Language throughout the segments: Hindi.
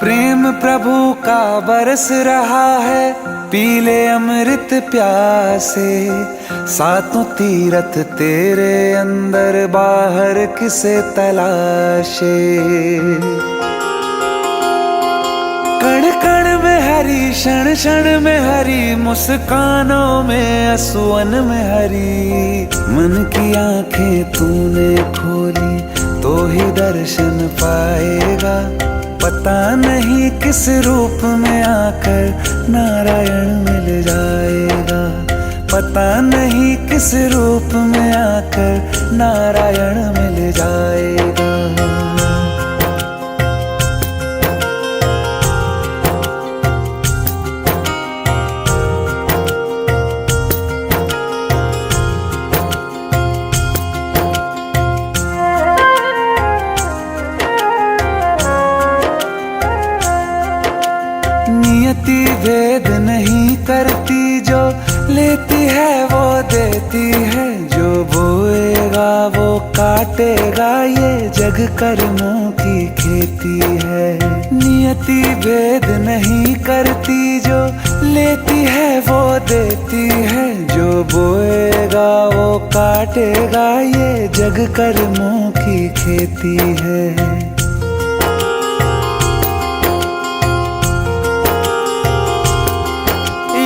प्रेम प्रभु का बरस रहा है, पीले अमृत प्यासे। सातों तीरथ तेरे अंदर, बाहर किसे तलाशे। कण कण में हरी, क्षण क्षण में हरी, मुस्कानों में असुवन में हरी। मन की आंखें तूने खोली तो ही दर्शन पाएगा। पता नहीं किस रूप में आकर नारायण मिल जाएगा। पता नहीं किस रूप में आकर नारायण मिल जाएगा। नियति भेद नहीं करती, जो लेती है वो देती है। जो बोएगा वो काटेगा, ये जग कर्मों की खेती है। नियति भेद नहीं करती, जो लेती है वो देती है। जो बोएगा वो काटेगा, ये जग कर्मों की खेती है।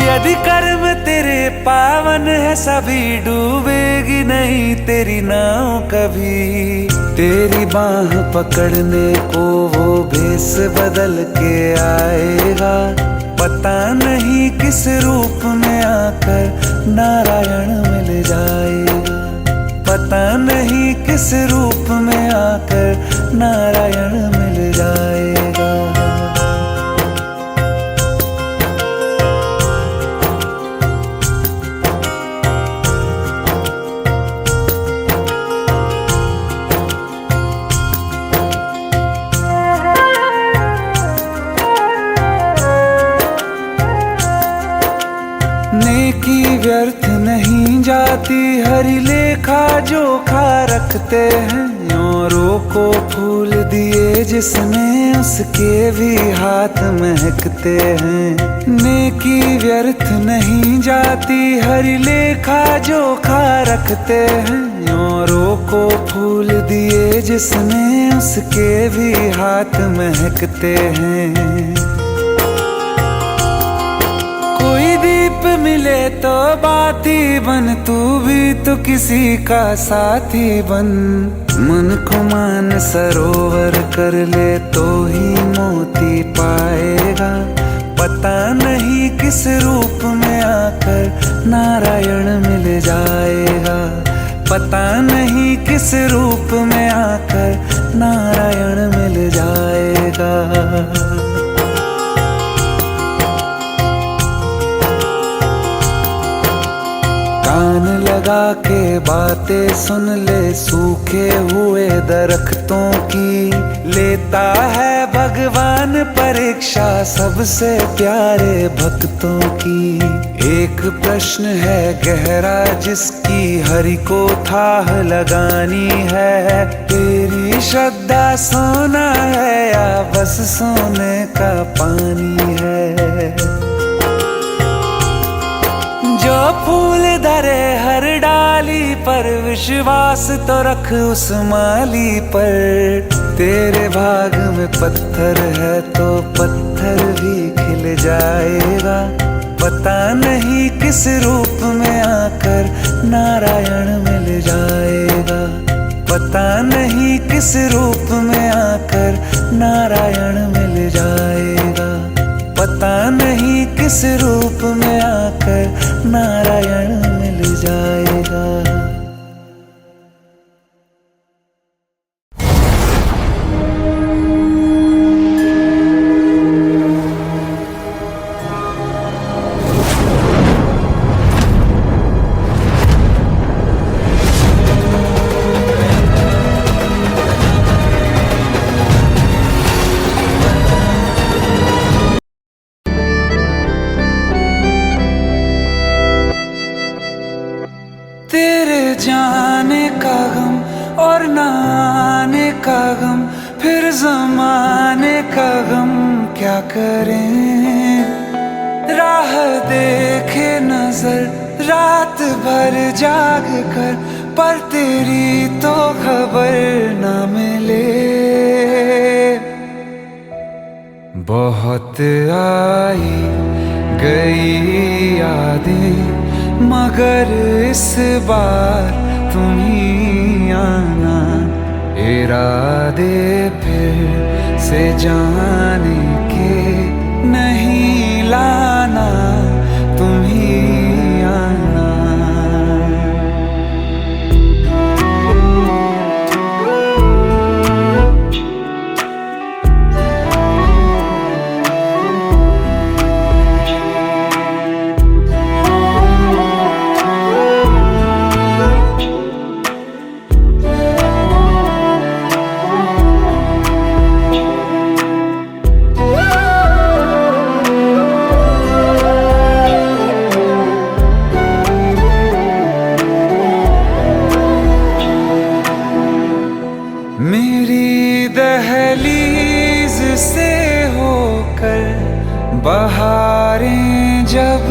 यदि कर्म तेरे पावन है, सभी डूबेगी नहीं तेरी नाव कभी। तेरी बाह पकड़ने को वो भेष बदल के आएगा। पता नहीं किस रूप में आकर नारायण मिल जाएगा। पता नहीं किस रूप में आकर नारायण मिल जाएगा। नेकी व्यर्थ नहीं जाती, हरि लेखा जोखा रखते हैं। औरों को फूल दिए जिसने, उसके भी हाथ महकते हैं। नेकी व्यर्थ नहीं जाती, हरि लेखा जोखा रखते हैं। औरों को फूल दिए जिसने, उसके भी हाथ महकते हैं। कोई दीप मिले तो बाती बन, तू भी तो किसी का साथी बन। मन को मान सरोवर कर ले तो ही मोती पाएगा। पता नहीं किस रूप में आकर नारायण मिल जाएगा। पता नहीं किस रूप में आकर नारायण मिल जाएगा। कान लगा के बातें सुन ले, सूखे हुए दरख्तों की। लेता है भगवान परीक्षा सबसे प्यारे भक्तों की। एक प्रश्न है गहरा जिसकी हरि को थाह लगानी है। तेरी श्रद्धा सोना है या बस सोने का पानी है। जो फूल धरे हर डाली पर, विश्वास तो रख उस माली पर। तेरे भाग में पत्थर है तो पत्थर भी खिल जाएगा। पता नहीं किस रूप में आकर नारायण मिल जाएगा। पता नहीं किस रूप में आकर नारायण मिल जाएगा। पता नहीं किस रूप में आकर नारायण मिल जाएगा। जाने का गम और न आने का गम, फिर जमाने का गम क्या करें, राह देखे नजर रात भर जाग कर, पर तेरी तो खबर न मिले। बहुत आई गई यादें, मगर इस बार तुम ही आना, इरादे फिर से जाने के नहीं लाना, तुम ही आना। मेरी दहलीज से होकर बहारें जब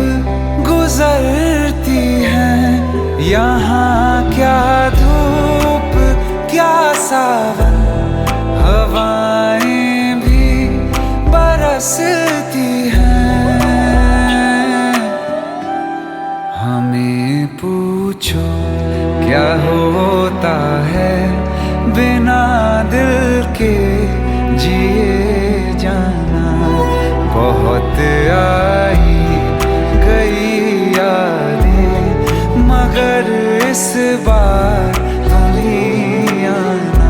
गुजरती हैं, यहाँ क्या धूप क्या सावन, हवाएं भी बरसती हैं। हमें पूछो क्या होता है बिना दिल के जिए जाना। बहुत आई गई यादें, मगर इस बार तुम ही आना।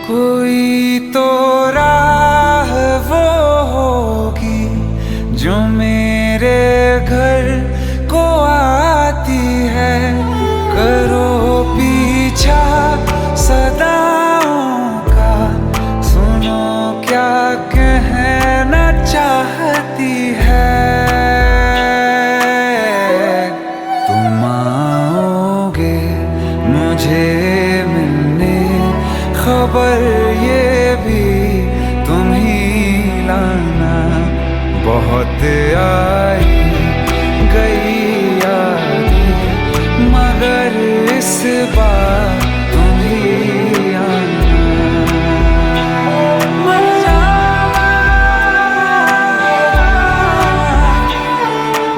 कोई तो राह वो होगी जो मेरे घर को आती है, करो पीछा सदाओं का, सुनो क्या कहना चाहती है। तुम आओगे मुझे मिलने, खबर ये भी तुम ही लाना। बहुत आई गई यादें, मगर इस बार तुम ही आना। मर जावा,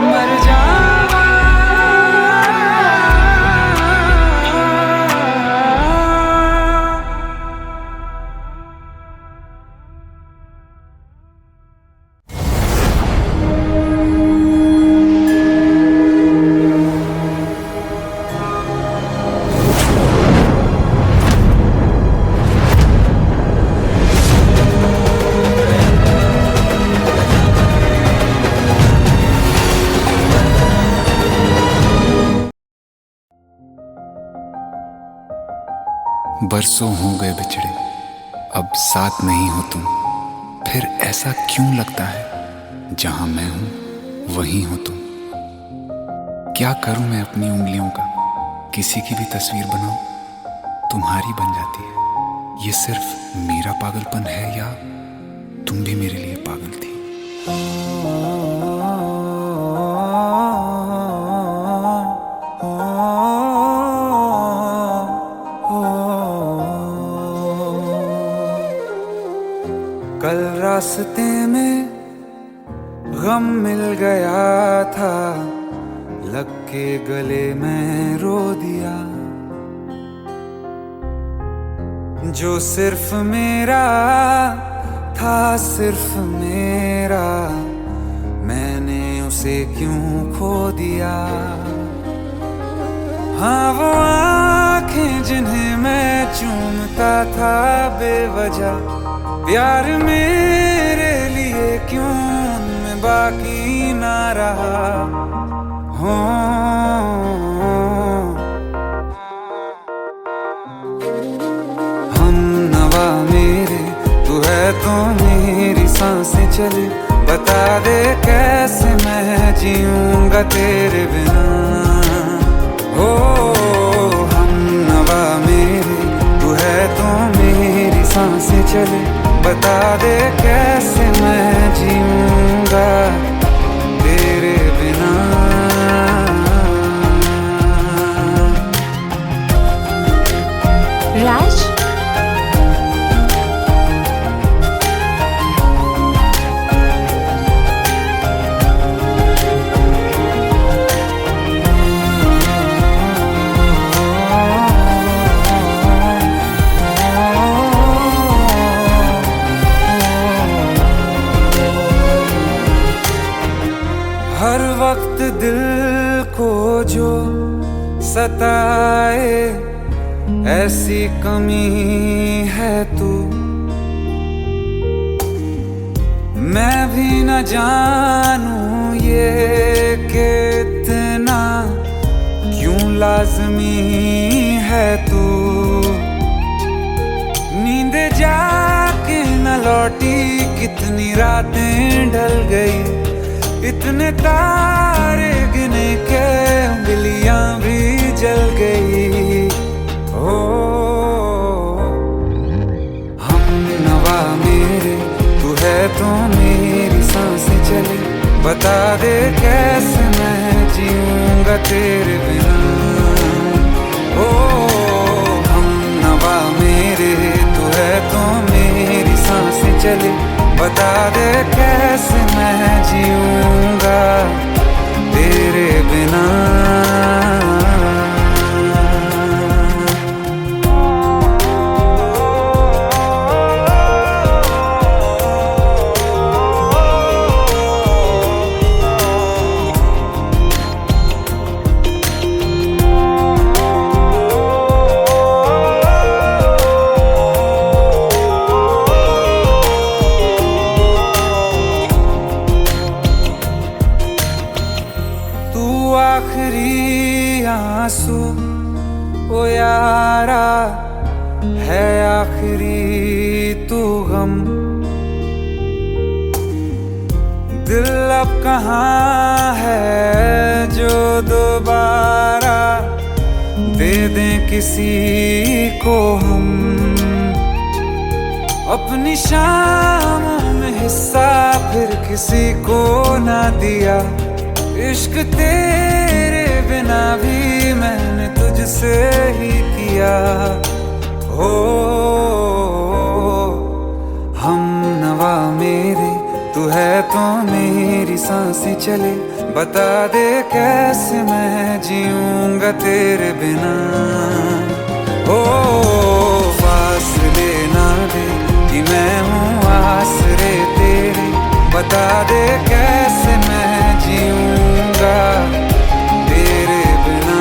मर जावा। बरसों हो गए बिछड़े, अब साथ नहीं हो तुम, फिर ऐसा क्यों लगता है जहां मैं हूं वहीं हो तुम। क्या करूं मैं अपनी उंगलियों का, किसी की भी तस्वीर बनाऊं तुम्हारी बन जाती है। ये सिर्फ मेरा पागलपन है या तुम भी मेरे लिए पागल थी। कल रास्ते में गम मिल गया था, लग के गले में रो दिया। जो सिर्फ मेरा था, सिर्फ मेरा, मैंने उसे क्यों खो दिया। हाँ वो आँखें आंखें जिन्हें मैं चूमता था बेवजह, प्यार मेरे लिए क्यों उनमें बाकी ना रहा हो। हम नवा मेरे तू है तो मेरी सांसें चले, बता दे कैसे मैं जीऊंगा तेरे बिना। हो हम नवा मेरे तू है तो मेरी सांसें चले, बता दे कैसे मैं जीऊंगा तेरे बिना। राज, हर वक्त दिल को जो सताए ऐसी कमी है तू, मैं भी न जानूं ये कि इतना क्यों लाज़मी है तू। नींद जाके न लौटी कितनी रातें ढल गई, इतने तारे गिने के उंगलियां भी जल गई। ओ हम नवा मेरे तू है तो मेरी सांसें चले, बता दे कैसे मैं जीऊंगा तेरे बिना। ओ हम नवा मेरे तू है तो मेरी सांसें चले, बता दे कैसे मैं जीऊंगा तेरे बिना। आखिरी आंसू ओ यारा है, आखिरी तू गम। दिल अब कहाँ है जो दोबारा दे दें किसी को हम। अपनी शामों में हिस्सा फिर किसी को ना दिया, इश्क तेरे बिना भी मैंने तुझसे ही किया। हो हम नवा मेरे तू है तो मेरी सांसें चले, बता दे कैसे मैं जीऊंगा तेरे बिना। हो फासले ना दे कि मैं हूँ आसरे तेरे, बता दे कैसे मैं जीऊंगा तेरे बिना।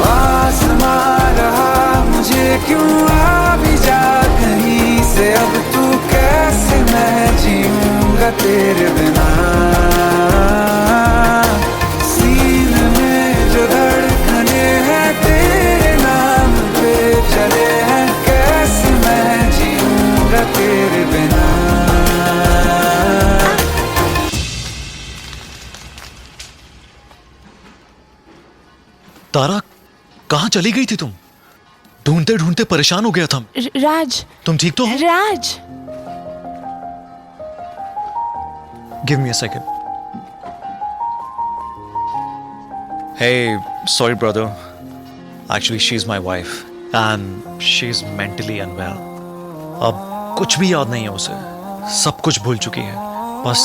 आसमां रहा मुझे क्यों आ भी जा कहीं से, अब तू कैसे मैं जीऊंगा तेरे बिना। सीने में जो धड़कने हैं तेरे नाम पे चले हैं, कैसे मैं जीऊंगा तेरे बिना। तारा, कहाँ चली गई थी तुम? ढूंढते ढूंढते परेशान हो गया था। राज, तुम ठीक तो हो? Raj, give me a second. Hey, sorry brother. Actually, she's my wife and she's mentally unwell. अब कुछ भी याद नहीं है उसे, सब कुछ भूल चुकी है, बस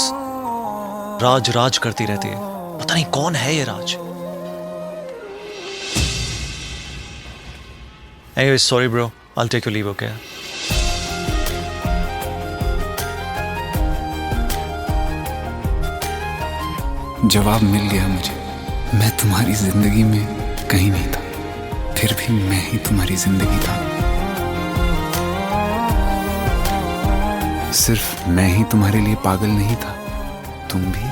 राज राज करती रहती है। पता नहीं कौन है ये राज। Anyway, sorry bro, I'll take your leave, okay? जवाब मिल गया मुझे। मैं तुम्हारी जिंदगी में कहीं नहीं था, फिर भी मैं ही तुम्हारी जिंदगी था। सिर्फ मैं ही तुम्हारे लिए पागल नहीं था, तुम भी।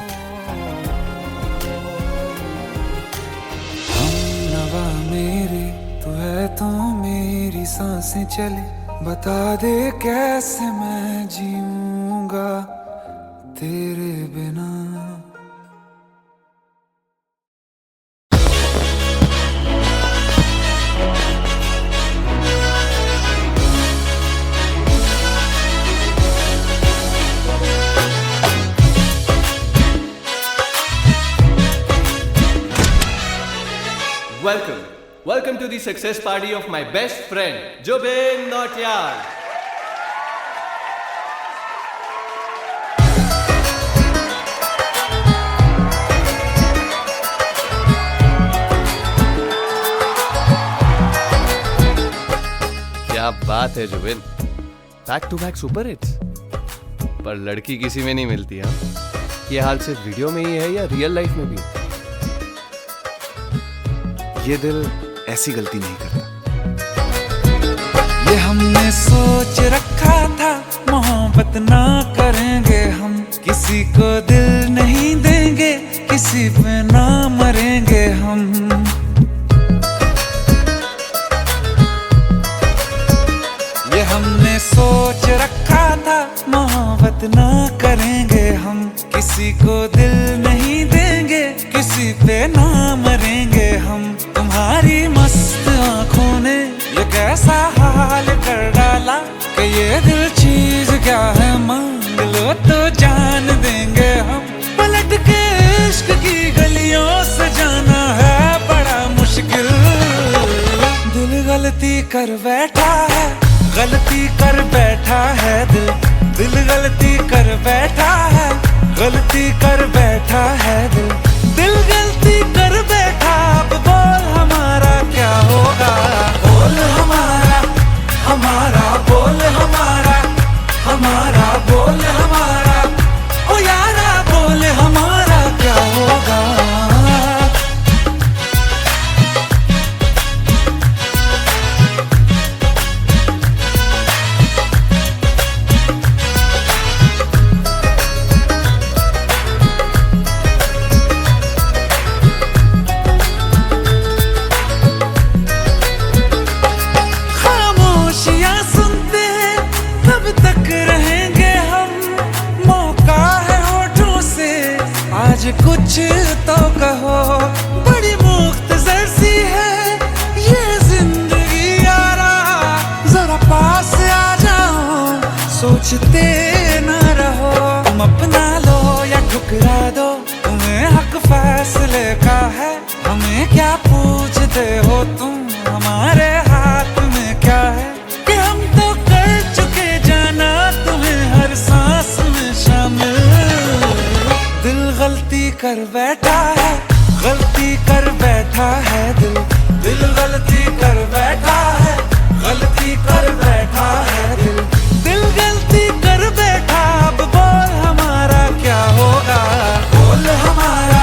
हमनवा मेरे तू है तो मेरी सांसें चले, बता दे कैसे मैं जीऊंगा तेरे बिना। Welcome to the success party of my best friend, Jubin Nautiyal. क्या बात है Zubin, back to back super hits. पर लड़की किसी में नहीं मिलती। हाँ, ये हाल सिर्फ वीडियो में ही है या रियल लाइफ में भी? ये दिल ऐसी गलती नहीं करता। ये हमने सोच रखा था, मोहब्बत ना करेंगे हम, किसी को दिल नहीं देंगे, किसी पे ना मरेंगे हम। ये हमने सोच रखा था, मोहब्बत ना करेंगे हम, किसी को दिल नहीं देंगे, किसी पे ना मरेंगे हम। तुम्हारी मस्त आंखों ने ये कैसा हाल कर डाला कि ये दिल चीज क्या है, मांग लो तो जान देंगे हम। पलट के इश्क की गलियों से जाना है बड़ा मुश्किल। दिल गलती कर बैठा है, गलती कर बैठा है दिल। दिल गलती कर बैठा है, गलती कर बैठा है दिल। दिल गलती कर बैठा, अब बोल हमारा क्या होगा। बोल हमारा, हमारा बोल हमारा, हमारा बोल हमारा, ओ यारा बोल हमारा क्या होगा। कुछ तो कहो, बड़ी मुख्तसर सी है ये जिंदगी यारा। जरा पास आ जाओ, सोचते न रहो। तुम अपना लो या ठुकरा दो, तुम्हें हक फैसले का है। हमें क्या पूछते हो तुम, हमारे हाथ में क्या है कि हम तो कर चुके जाना तुम्हें हर सांस में शामिल। दिल गलती कर बैठा है, गलती कर बैठा है दिल। दिल गलती कर बैठा है, गलती कर बैठा है दिल। दिल गलती कर बैठा, अब बोल हमारा क्या होगा। बोल हमारा,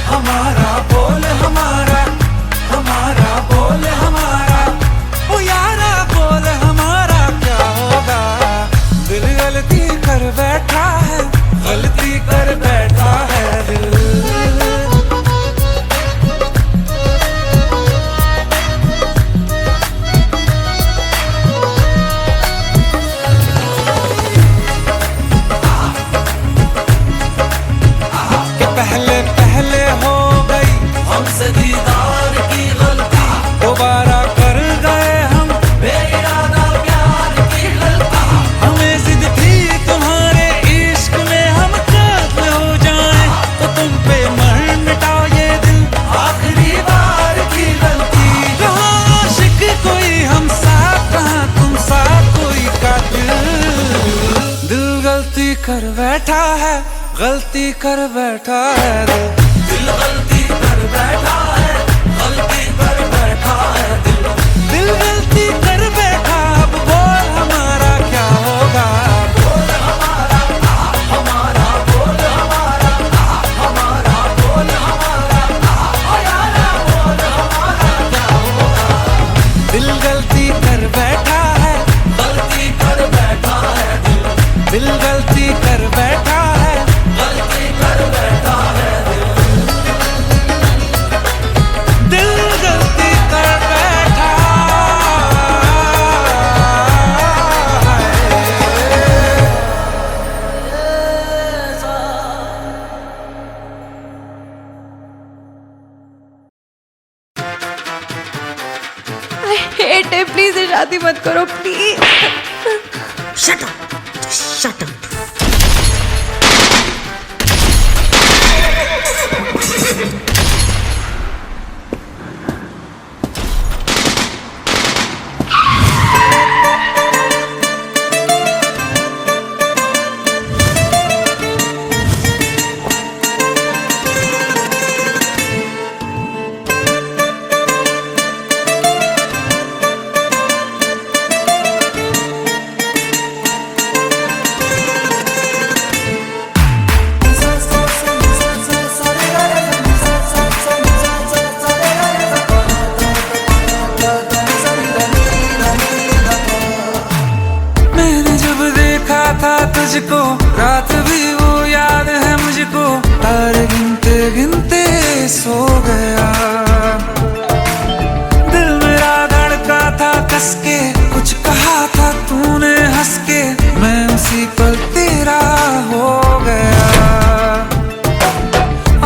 हमारा बोल हमारा, हमारा बोल हमारा, ओ यारा बोल हमारा क्या होगा। दिल गलती कर बैठा है, गलती कर बैठा है दिल। कि पहले पहले हो गई हमसे दीदार की गलती, दोबारा कर गए हम बेइरादा प्यार की गलती। हमें जिद थी तुम्हारे इश्क में हम काबिल हो जाएं, तो तुम पे मर मिटाओ ये दिल आखिरी बार की गलती। कहाँ आशिक कोई हम साथ, कहाँ तुम साथ कोई कातिल। दिल गलती कर बैठा है, गलती कर बैठा है दिल। दिल गलती कर बैठा है, गलती कर बैठा है दिल। दिल गलती बेटे प्लीज ये शादी मत करो please. Shut up, shut up. था तुझको रात भी वो याद है मुझको, तारे गिनते गिनते सो गया। दिल मेरा धड़का था कस के, कुछ कहा था तूने हंस के, मैं उसी पल तेरा हो गया।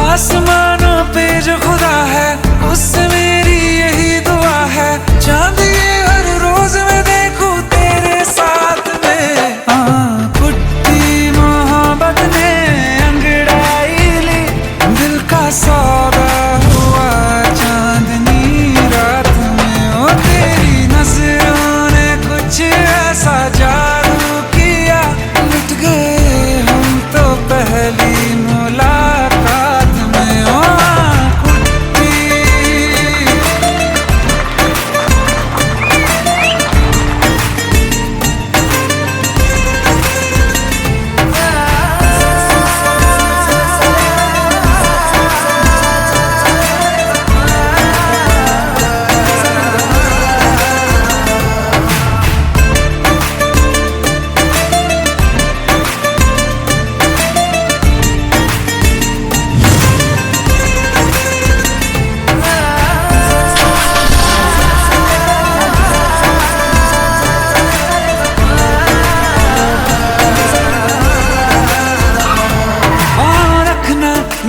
आसमानों पे जो खुदा है उससे मेरी यही दुआ है, चांद ये हर रोज मैं देखूं तेरे साथ में। सौदा हुआ चांदनी रात में, ओ तेरी नजरों ने कुछ ऐसा जादू किया, लुट गए हम तो पहली मुलाकात में। ओ कुट्टी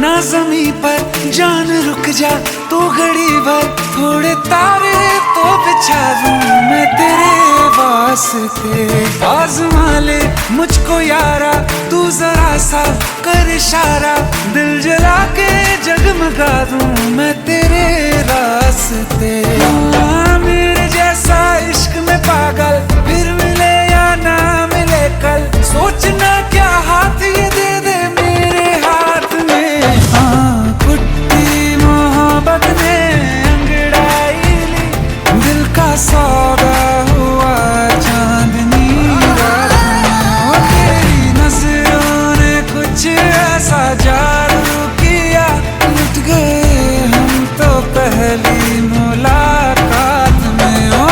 ना ज़मीं पर जान रुक जा तू घड़ी भर, थोड़े तारे तो बिछा दूं मैं तेरे वास्ते। आज़मा ले मुझको यारा तू जरा सा कर इशारा, दिल जला के जगमगा दूं मैं तेरे रास्ते। मेरे जैसा इश्क में पागल फिर मिले या ना मिले कल, सोचना क्या हाथ ये दे दे मेरे हाथ में। कुट्टी मोहब्बत ने अंगड़ाई ली, दिल का सौदा हुआ चांदनी रात में, ओ तेरी नजरों ने कुछ ऐसा जादू किया, लुट गए हम तो पहली मुलाकात में। ओ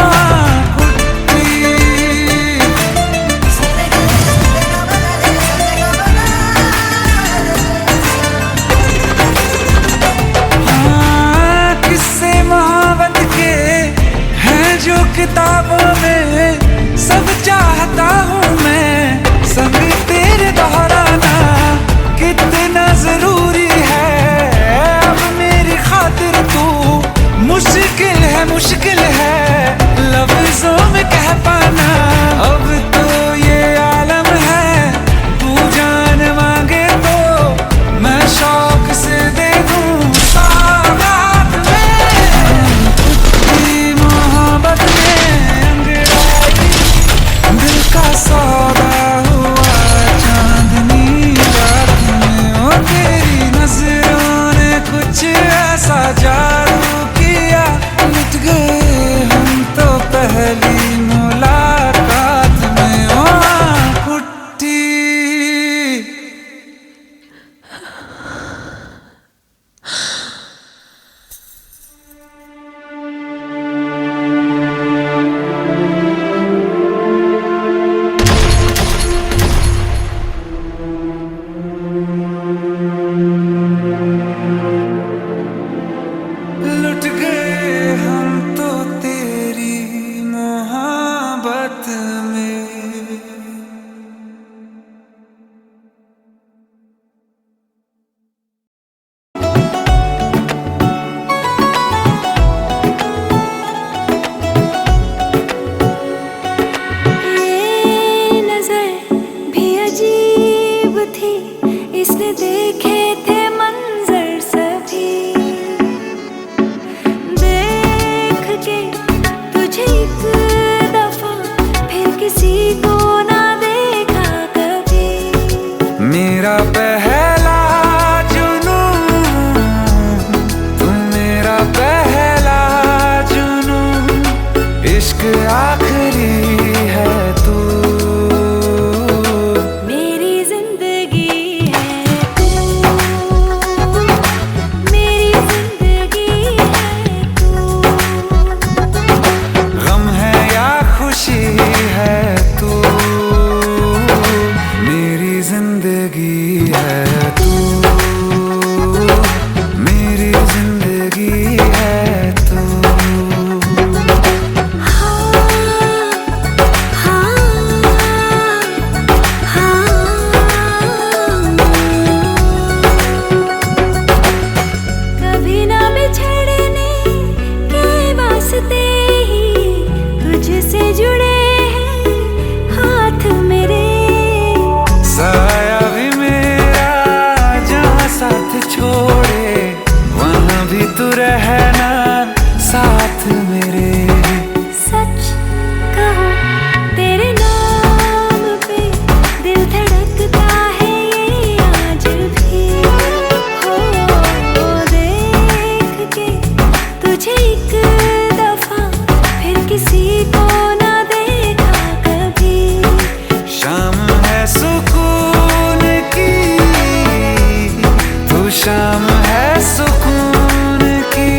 किताबों में सब चाहता हूँ मैं, संग तेरे दोहराना कितना जरूरी है। अब मेरी खातिर तू मुश्किल है लफ्जों में कह पाना। अब तो ये आलम है तू जान मांगे तो मैं शौक से दे दूँ सौगात में। कुट्टी मोहब्बत का सौदा हुआ चांदनी रात में, ओ तेरी नजरों ने कुछ ऐसा जादू किया, लुट गए हम तो पहली मुलाकात में। ओ कुट्टी लुट गए हम तो तेरी मोहब्बत में। तुझे एक दफा फिर किसी को ना देखा कभी। शाम है सुकून की, तू शाम है सुकून की,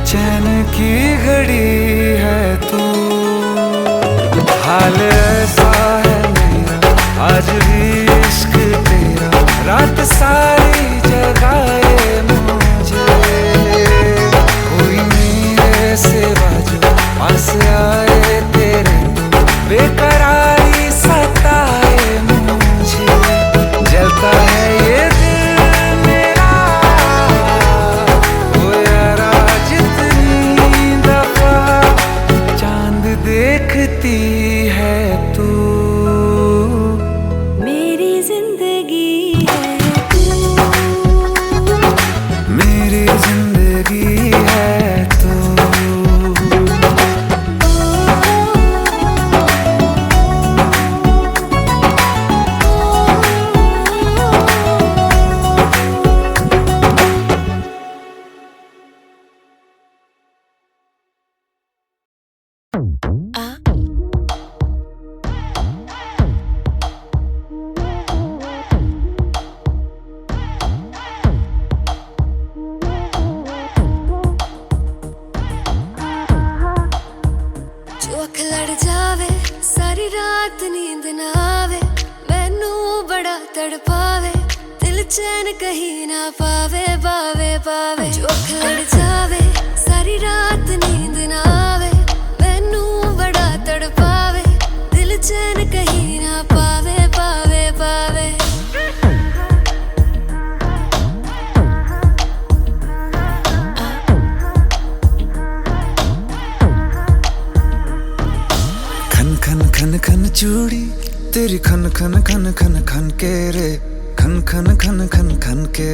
चैन की घड़ी है तू। हाल ऐसा है मेरा आज भी इश्क तेरा, रात सारी जगाए मुझे। कोई मेरे सिवा जो पास आए तेरे, बेकरारी सताए मुझे। जलता है ये दिल मेरा, ओ यारा जितनी दफा चांद देखती है तू। मेरी जिंदगी है तू, मेरी जिंदगी है तू। जो अख लड़ जावे सारी रात नींद ना आवे, मैनू बड़ा तड़पावे, दिल चैन कहीं ना पावे पावे पावे। जो अख लड़ जावे सारी रात नींद ना आवे, मैनू बड़ा तड़पावे, दिल चैन कहीं ना पावे पावे पावे। खन खन खन खन चूड़ी तेरी, खन खन खन खन खन के रे, खन खन खन खन खन के।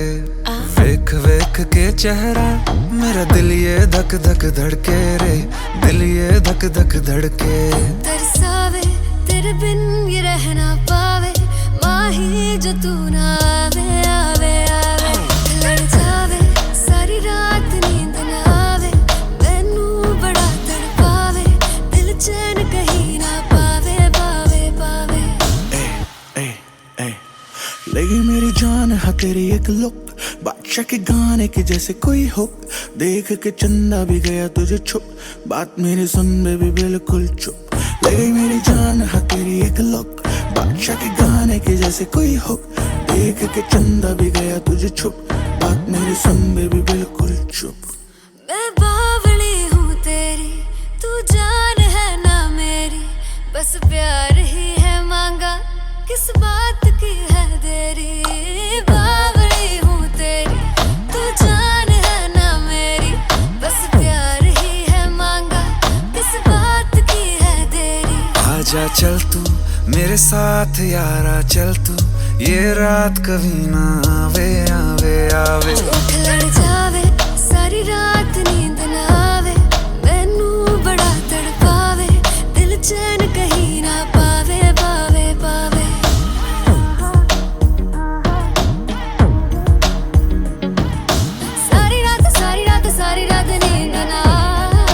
वेख वेख के चेहरा मेरा दिल ये धक धक धड़के रे, दिल ये धक धक धड़के। तरसावे तेरे बिन ये रह ना पावे, माही जो तू ना आवे आवे आवे। लड़ जावे सारी रात नींद ना आवे, मैनू बड़ा तड़पावे, दिल चैन कहीं ना पावे पावे पावे। लगी मेरी जान है तेरी एक लुक, बादशाह के गाने के जैसे कोई हुक। देख के चंदा भी गया तुझे छुप, बात मेरी सुन बेबी बिल्कुल चुप। लगी मेरी जान है तेरी एक लुक, बादशाह के गाने के जैसे कोई हुक। देख के चंदा भी गया तुझे छुप, बात मेरी सुन बेबी बिल्कुल चुप। मैं बावली हूँ तेरी, तू जान है ना मेरी, बस प्यार ही है मांगा, किस बात की है देरी। बावली हूँ तेरी, तू जान है ना मेरी, बस प्यार ही है मांगा, किस बात की है देरी। आजा चल तू मेरे साथ यारा, चल तू ये रात कभी ना आवे आवे आवे। उठ लड़ जावे सारी रात नींद ना आवे, मैनू बड़ा तड़पावे, दिल चैन कहीं ना पावे पावे पावे। सारी रात नींद ना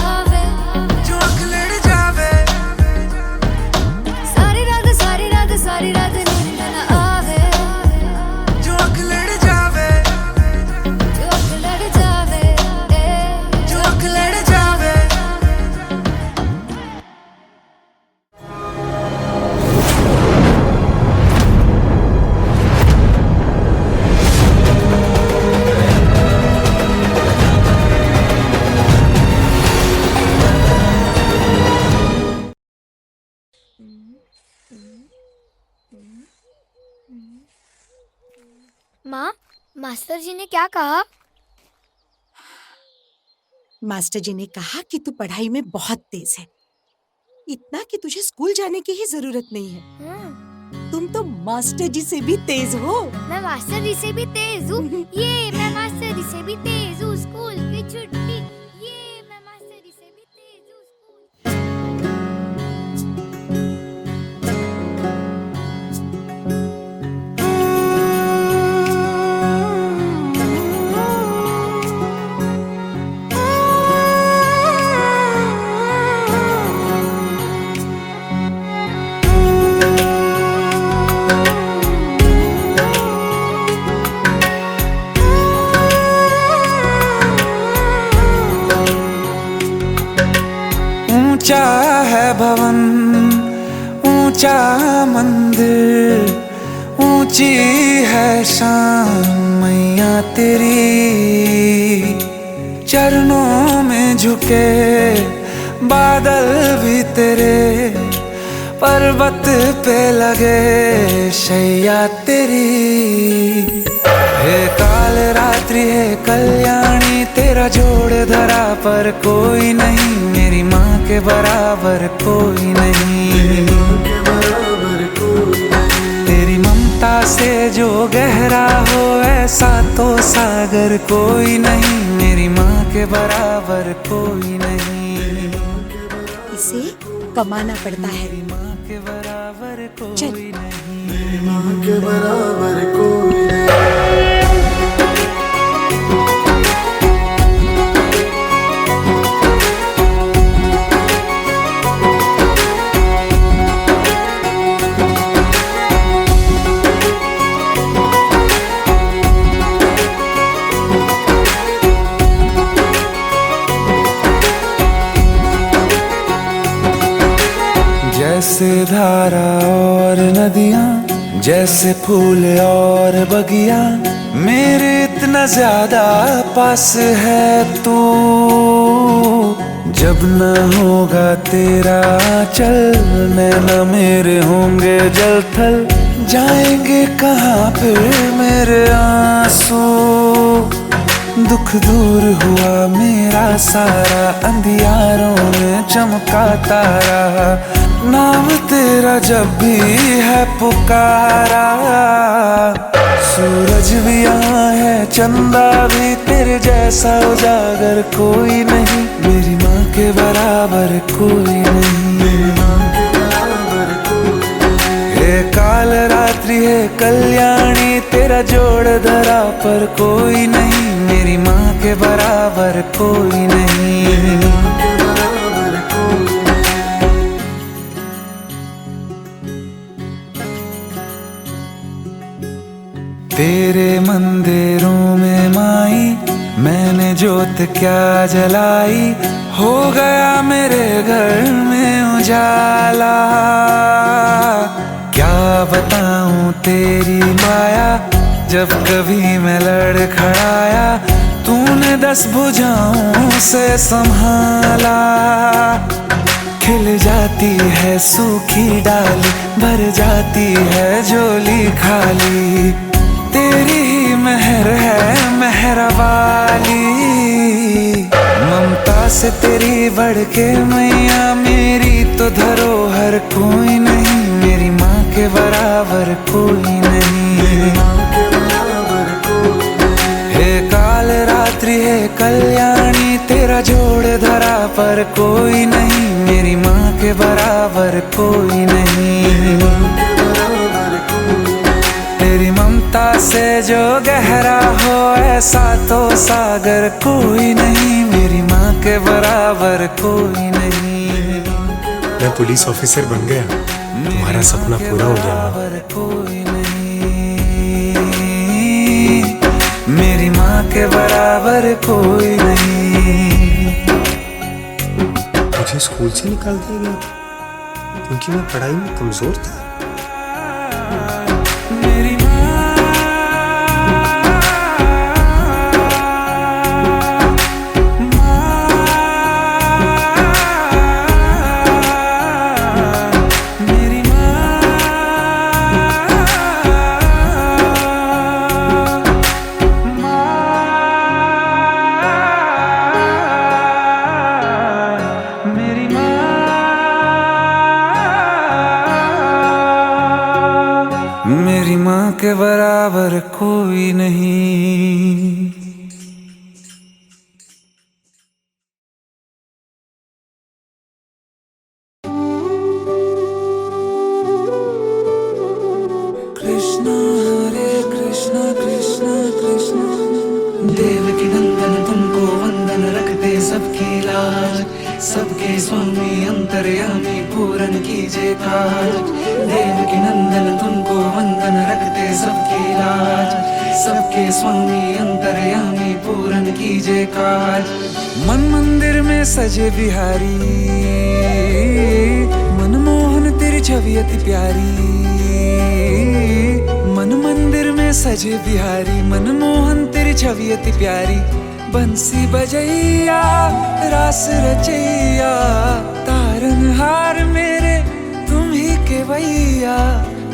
आवे, जो अख लड़ जावे सारी रात नींद ना आवे, जो अख लड़ जावे, जो अख लड़ जावे जो अख लड़ जावे। माँ, मास्टर जी ने क्या कहा? मास्टर जी ने कहा कि तू पढ़ाई में बहुत तेज है, इतना कि तुझे स्कूल जाने की ही जरूरत नहीं है। तुम तो मास्टर जी से भी तेज हो। मैं मास्टर जी से भी तेज हूँ। ये मैं मास्टर जी से भी तेज हूँ। स्कूल की छुट्टी। ये मैं मास्टर जी से भी तेज हूँ। स्कूल। ऊंचा है भवन, ऊंचा मंदिर, ऊंची है शान मैया तेरी। चरणों में झुके बादल भी तेरे, पर्वत पे लगे शैया तेरी। हे काल रात्रि है कल्याणी, तेरा जोड़ धरा पर कोई नहीं, मेरी माँ के बराबर कोई नहीं। तेरी ममता से जो गहरा हो ऐसा तो सागर कोई नहीं, मेरी माँ के बराबर कोई नहीं। इसे कमाना पड़ता है। मेरी माँ के बराबर चल। कोई नहीं। मेरी माँ के बराबर कोई नहीं। जैसे धारा और नदियाँ, जैसे फूल और बगिया, मेरे इतना ज्यादा पास है तू। जब न होगा तेरा चल, नैना मेरे होंगे जल थल, जाएंगे कहाँ फिर मेरे आंसू। दुख दूर हुआ मेरा सारा, अंधियारों में चमका तारा, नाम तेरा जब भी है पुकारा। सूरज भी यहाँ है, चंदा भी, तेरे जैसा उजागर कोई नहीं, मेरी माँ के बराबर कोई नहीं। हे काल रात्रि है कल्याणी, तेरा जोड़ धरा पर कोई नहीं, मेरी माँ के बराबर कोई नहीं। तेरे मंदिरों में माई मैंने जोत क्या जलाई, हो गया मेरे घर में उजाला। क्या बताऊं तेरी माया, जब कभी मैं लड़खड़ाया, तूने 10 भुजाओं से संभाला। खिल जाती है सूखी डाली, भर जाती है झोली खाली, तेरी ही मेहर है मेहर वाली। ममता से तेरी बढ़ के मैया, मेरी तो धरोहर कोई नहीं, मेरी माँ के बराबर कोई नहीं। हे काल रात्रि है कल्याणी, तेरा जोड़ धरा पर कोई नहीं, मेरी माँ के बराबर कोई नहीं। तेरी ममता से जो गहरा हो ऐसा तो सागर कोई नहीं, मेरी माँ के बराबर कोई नहीं। मैं पुलिस ऑफिसर बन गया, तुम्हारा सपना पूरा हो गया। कोई नहीं, मेरी माँ के बराबर कोई नहीं। मुझे स्कूल से निकाल दिया गया क्योंकि मैं पढ़ाई में कमजोर था। मेरी माँ के बराबर कोई नहीं। कृष्णा हरे कृष्णा कृष्णा कृष्णा, देवकी नंदन तुमको वंदन, रखते सबकी लाज, सबके स्वामी अंतर्यामी पूरन कीजिए काज। देवकी नंदन तुमको वंदन, रखते सबकी लाज, सबके स्वामी अंतर्यामी पूरन कीजिए काज। मन मंदिर में सजे बिहारी, मनमोहन तेरी छवि अति प्यारी। मन मंदिर में सजे बिहारी, मनमोहन तेरी छवि अति प्यारी। बंसी बजैया रास रचैया, तारनहार मेरे तुम ही केवैया।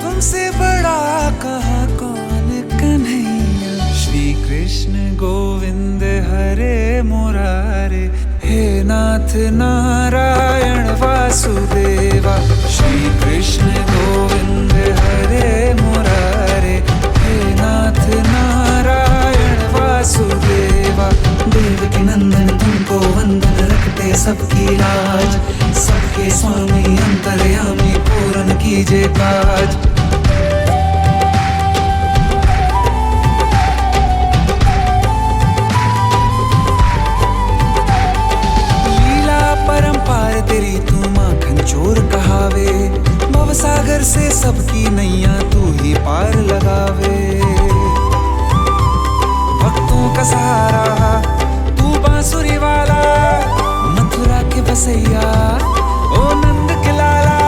तुमसे बड़ा कहाँ कौन कन्हैया। श्री कृष्ण गोविंद हरे मुरारे, हे नाथ नारायण वासुदेवा। श्री कृष्ण गोविंद हरे मुरारे, हे नाथ नारायण वासुदेवा। देवकी नंदन तुमको वंदन, रखते सबकी लाज। सबके स्वामी अंतर्यामी, पूर्ण कीजिए काज। परंपार तेरी तू माखन चोर कहावे, भवसागर से सबकी नैया तू ही पार लगावे। भक्तों का सहारा तू बांसुरी वाला, मथुरा के बसैया ओ नंद के लाला।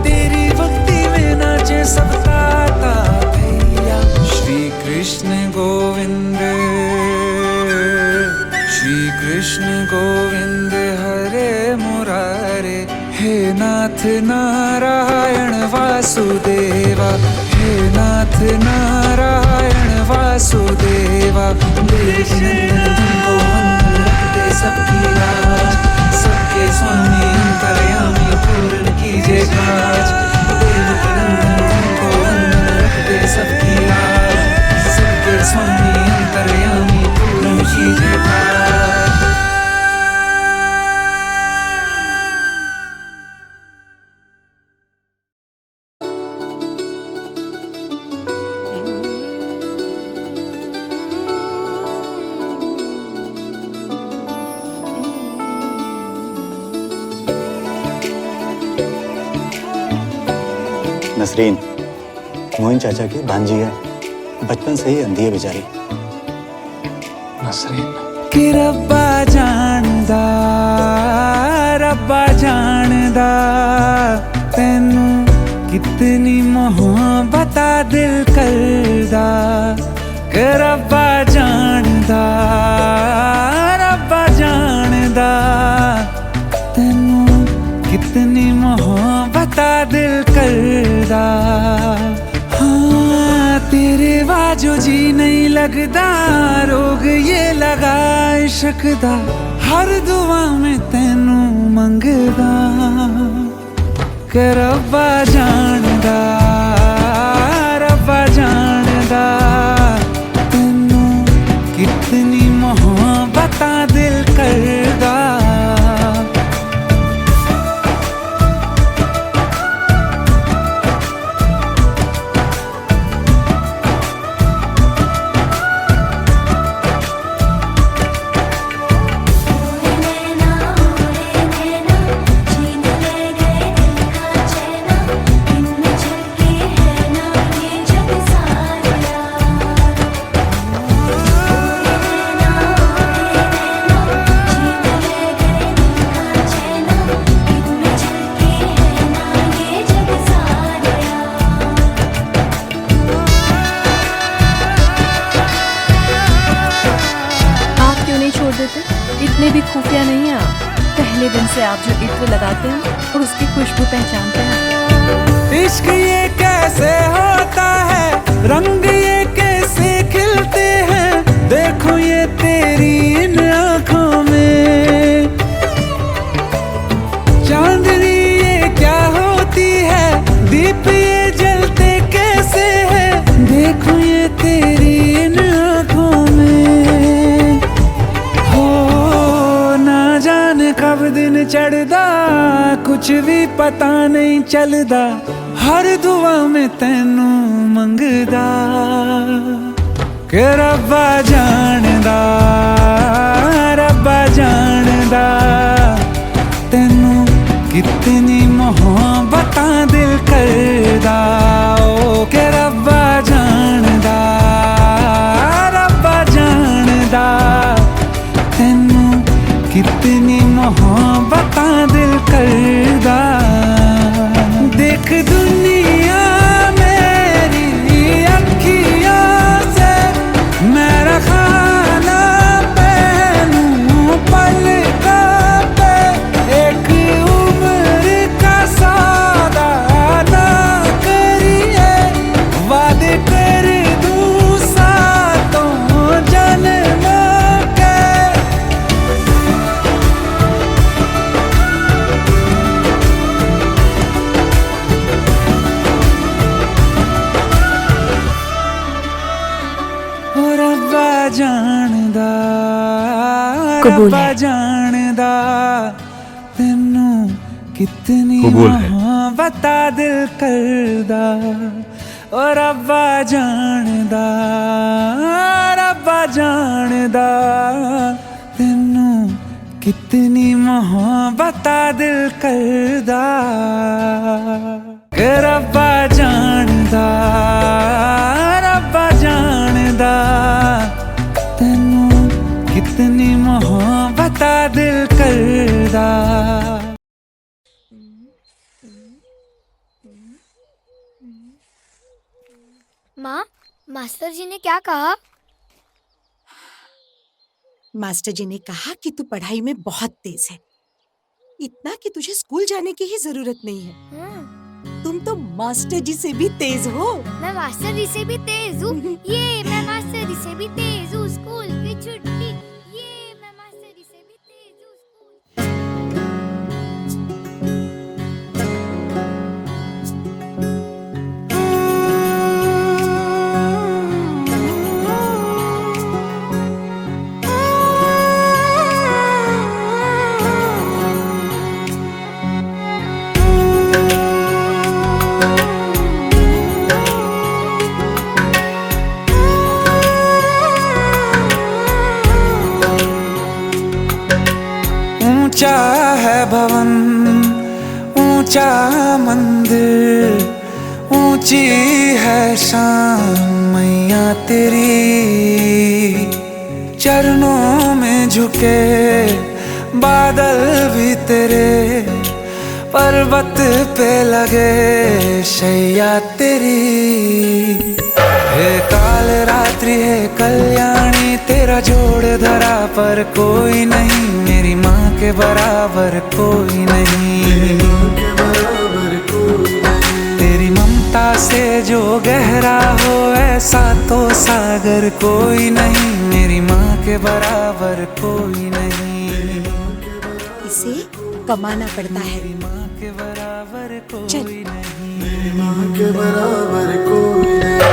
तेरी भक्ति में नाचे सब ताता भैया। श्री कृष्ण गोविंद, श्री कृष्ण गोविंद हरे मुरारे, हे नाथ नारायण वासुदेवा। हे नाथ नारायण वासुदेवा। देवकी नंदन तुमको वंदन, रखते सबकी लाज। सबके स्वामी अंतर्यामी, पूर्ण कीजिए काज। देवकी नंदन तुमको वंदन, रखते सबकी लाज। सबके स्वामी अंतर्यामी, पूर्ण कीजिए काज। नसरीन मोइन चाचा की भांजी है, बचपन से ही अंधी है बेचारी। नसरीन कि रब्बा जानदा, रब्बा जानदा तैनू कितनी मोहब्बत दिल करदा। कि रब्बा जानदा, रब्बा जानदा तैनू कितनी मोहब्बत दिल करदा। हाँ तेरे बाजो जी नहीं लगदा, रोग ये लगा इश्क दा। हर दुआ में तैनू मंगदा। कि रब्बा जानदा, रब्बा जानदा तैनू कितनी मोहब्बत दिल करदा। इतने भी खुफिया नहीं है आप। पहले दिन से आप जो इत्र लगाते हैं और उसकी खुशबू पहचानते हैं। इश्क ये कैसे होता है, रंग ये कैसे खिलते हैं। देखो ये तेरी इन आँखों में, चांदनी ये क्या होती है, दीप ये जलते कैसे हैं। देखो ये तेरी इन आँखों में, हो ना जाने कब दिन चढ़दा, कुछ भी पता नहीं चलदा। हर दुआ में तैनू मंगदा। कि रब्बा जानदा, रब्बा जानदा तैनू कितनी मोहब्बत दिल करदा। ओ कि रब्बा जानदा, रब्बा जानदा तैनू कितनी मोहब्बत दिल करदा। देख दुनिया मेरी अखियों से मेरा खाना पहनूं पलकों पे, एक उम्र का सौदा ना करिए, वादे कर दूं सातों जन्मों के। और अब्बा जानदा, कबूल है। रब्बा जानदा तेनू कितनी कबूल है। मोहब्बत दिल करदा। और अब्बा जानदा, रब्बा जानदा तेनू कितनी मोहब्बत दिल करदा। रब्बा जानदा, रब्बा जानदा तेनू कितनी मोहब्बत दिल करदा। माँ, मास्टर जी ने क्या कहा? मास्टर जी ने कहा कि तू पढ़ाई में बहुत तेज है, इतना कि तुझे स्कूल जाने की ही जरूरत नहीं है। तुम तो मास्टर जी से भी तेज हो। मैं मास्टर जी से भी तेज हूँ। ये मैं मास्टर जी से भी तेज हूँ। स्कूल की छुट्टी, ये मैं मास्टर जी से भी तेज हूँ। स्कूल ऊंचा है भवन, ऊंचा मंदिर, ऊंची है शान मैया तेरी। चरणों में झुके बादल भी तेरे, पर्वत पे लगे शैया तेरी। हे काल रात्रि है कल्याणी, तेरा जोड़ धरा पर कोई नहीं, मेरी माँ के बराबर कोई नहीं। तेरी ममता से जो गहरा हो ऐसा तो सागर कोई नहीं, मेरी माँ के बराबर कोई नहीं। इसे कमाना पड़ता है। मेरी माँ के बराबर चल। कोई नहीं। मेरी माँ के बराबर कोई नहीं।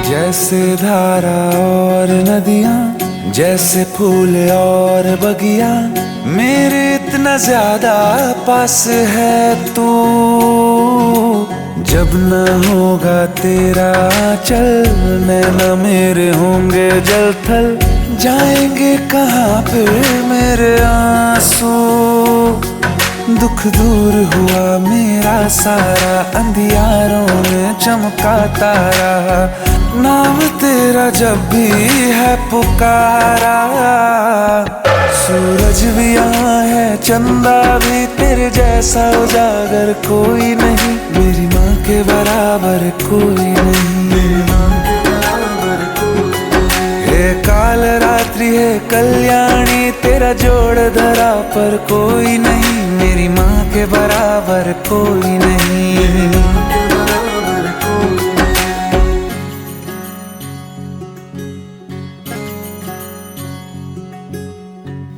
जैसे धारा और नदियाँ, जैसे फूल और बगिया, मेरे इतना ज्यादा पास है तू। जब न होगा तेरा चल, नैना मेरे होंगे जल थल, जाएंगे कहाँ फिर मेरे आंसू। दुख दूर हुआ मेरा सारा, अंधियारों में चमका तारा, नाम तेरा जब भी है पुकारा। सूरज भी यहाँ है, चंदा भी, तेरे जैसा उजागर कोई नहीं, मेरी माँ के बराबर कोई नहीं। हे काल रात्रि है कल्याणी, तेरा जोड़ धरा पर कोई नहीं, मेरी माँ के बराबर कोई नहीं।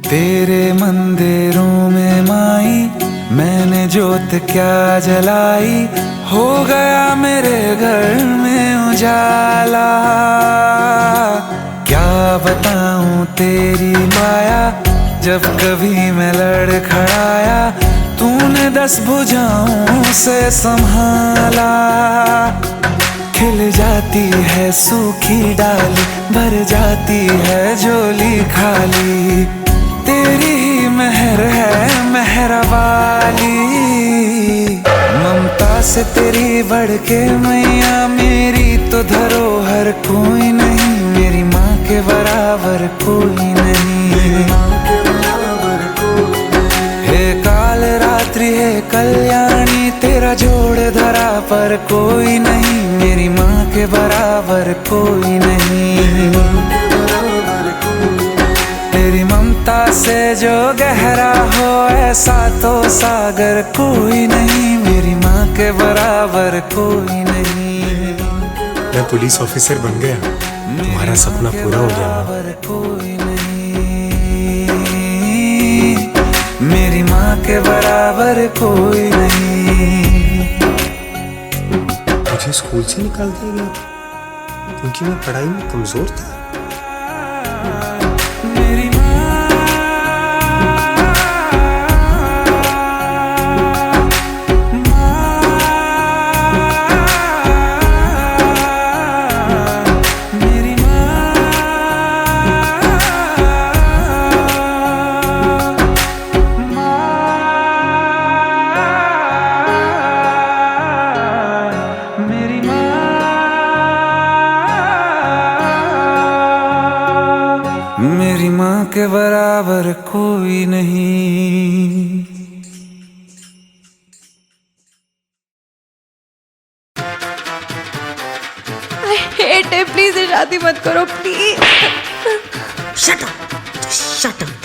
तेरे मंदिरों में माई मैंने जोत क्या जलाई, हो गया मेरे घर में उजाला। क्या बताऊं तेरी माया, जब कभी मैं लड़खड़ाया तूने 10 भुजाओं से संभाला, खिल जाती है सूखी डाली, भर जाती है झोली खाली। तेरी ही मेहर है मेहर वाली, ममता से तेरी बढ़ के मैया मेरी तो धरोहर कोई नहीं, मेरी माँ के बराबर कोई नहीं। हे काल रात्रि हे कल्याणी, तेरा जोड़ धरा पर कोई नहीं, मेरी माँ के बराबर कोई नहीं। तेरी ममता से जो गहरा हो ऐसा तो सागर कोई नहीं, मेरी माँ के बराबर कोई नहीं। मैं पुलिस ऑफिसर बन गया, तुम्हारा सपना पूरा हो गया। कोई नहीं, मेरी माँ के बराबर कोई नहीं। मुझे स्कूल से निकाल दिया गया क्योंकि मैं पढ़ाई में कमजोर था। मेरी मेरी माँ के बराबर कोई नहीं। I hate it, प्लीज शादी मत करो please. Shut up, shut up.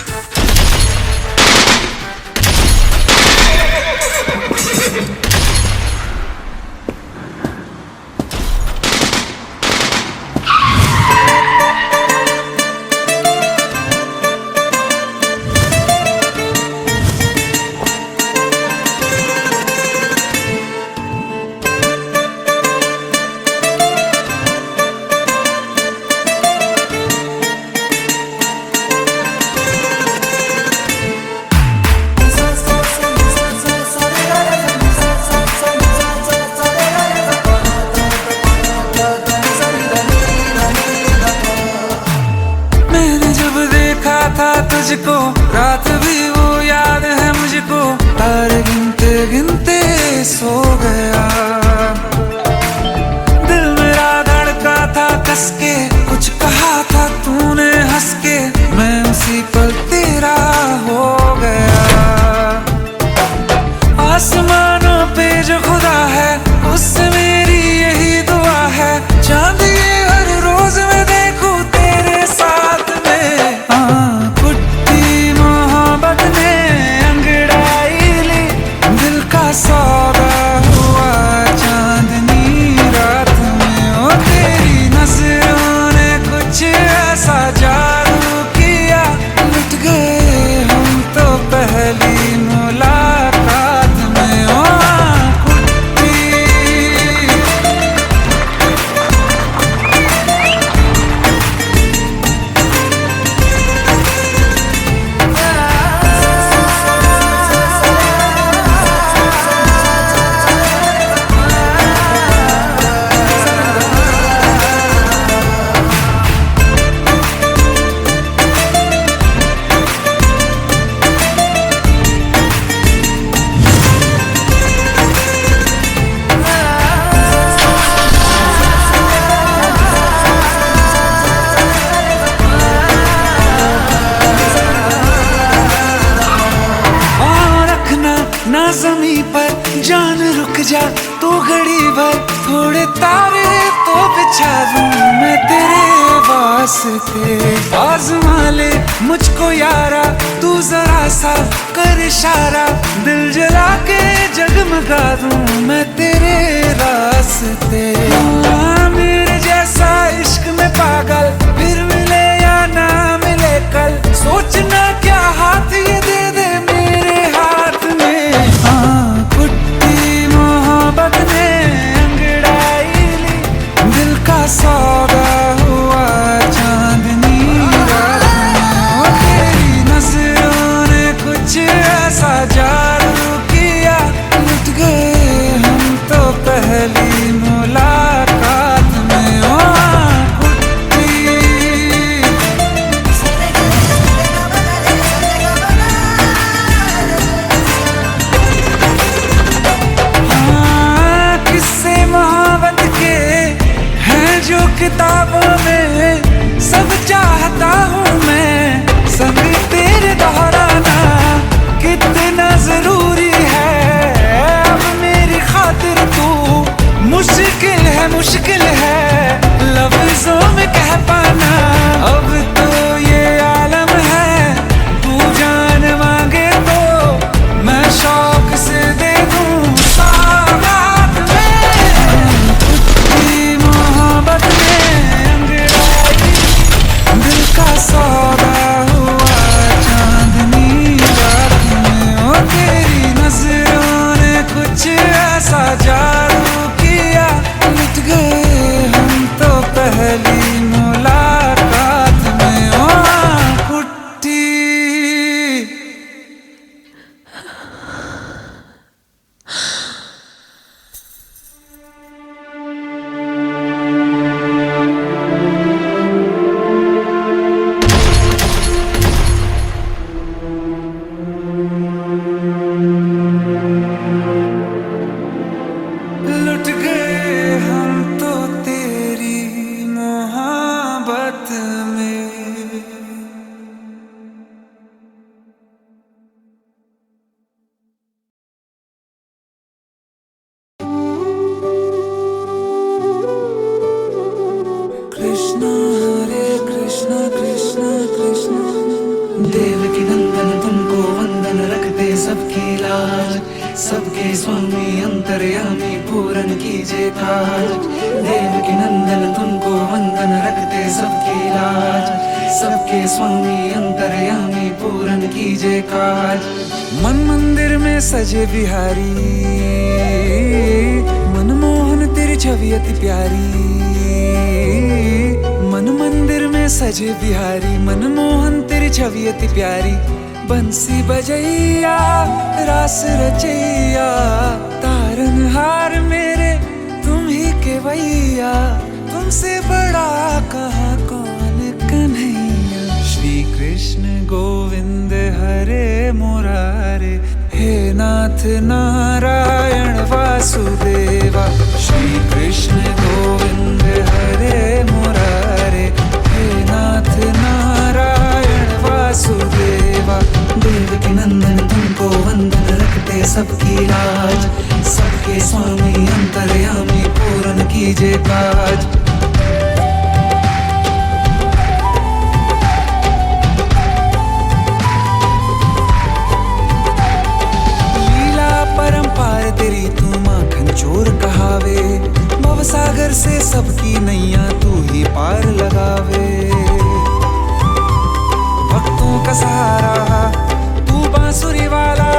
तुझको रात भी वो याद है मुझको, तारे गिनते गिनते सो गया। दिल मेरा धड़का था कस के, कुछ कहा था तूने हंस के, मैं उसी पल तेरा हो गया। आसमानों पे जो खुदा है उससे मेरी यही दुआ है, चांद ये हर रोज मैं देखूं तेरे साथ में। सौदा हुआ चांदनी रात में, ओ तेरी नजरों ने कुछ ऐसा जादू किया, लुट गए हम तो पहली मुलाकात में। ओ ना ज़मीं पर जान रुक जा तू घड़ी भर, थोड़े तारे तो बिछा दूं मैं तेरे वास्ते। आज़मा ले मुझको यारा तू जरा सा कर इशारा, दिल जला के जगमगा दूं मैं तेरे रास्ते। मेरे जैसा इश्क में पागल फिर मिले या ना मिले कल, सोचना क्या हाथ ये दे दे मेरे हाथ में। कुट्टी मोहब्बत ने अंगड़ाई ली, दिल का सौदा हुआ चांदनी रात में, तेरी नजरों ने कुछ ऐसा जादू किताबों में सब चाहता हूँ मैं, संग तेरे दोहराना कितना जरूरी है। अब मेरी खातिर तू मुश्किल है लफ्जों में कह पाना। अब तो ये आलम है, तू जान मांगे तो मैं शौक से दे दूं सौगात में। तेरी मोहब्बत में अंगड़ाई दिल का सौदा हुआ चांदनी रात में। ओ तेरी नजरों ने कुछ ऐसा जादू किया, लुट गए हम तो पहली मुलाकात में। ओ कुट्टी लुट गए हम तो तेरी मोहब्बत में। कृष्णा हरे कृष्णा कृष्णा कृष्णा, देवकी नंदन तुमको वंदन रखते सबकी लाज, सबके स्वामी अंतर्यामी पूरन कीजिए काज। देवकी नंदन तुमको वंदन रखते सबकी लाज, सबके स्वामी अंतर्यामी पूरन कीजिए काज। मन मंदिर में सजे बिहारी, मनमोहन तेरी छवि अति प्यारी। मन मंदिर में सजे बिहारी, मनमोहन तेरी छवि अति प्यारी। बंसी बजैया रास रचैया, तारनहार मेरे तुम ही के भैया। तुमसे बड़ा कहाँ कौन कन्हैया। श्री कृष्ण गोविंद हरे मुरारे, हे नाथ नारायण वासुदेवा। श्री कृष्ण गोविंद हरे मुरारे, हे नाथ नारायण वासुदेवा। देवकी नंदन तुमको वंदन रखते सबकी लाज, सबके स्वामी अंतर्यामी पूरन कीजिए काज। लीला परंपार तेरी तू माखन चोर कहावे, भवसागर से सबकी नैया तू ही पार लगावे। भक्तों का सहारा तू बांसुरी वाला,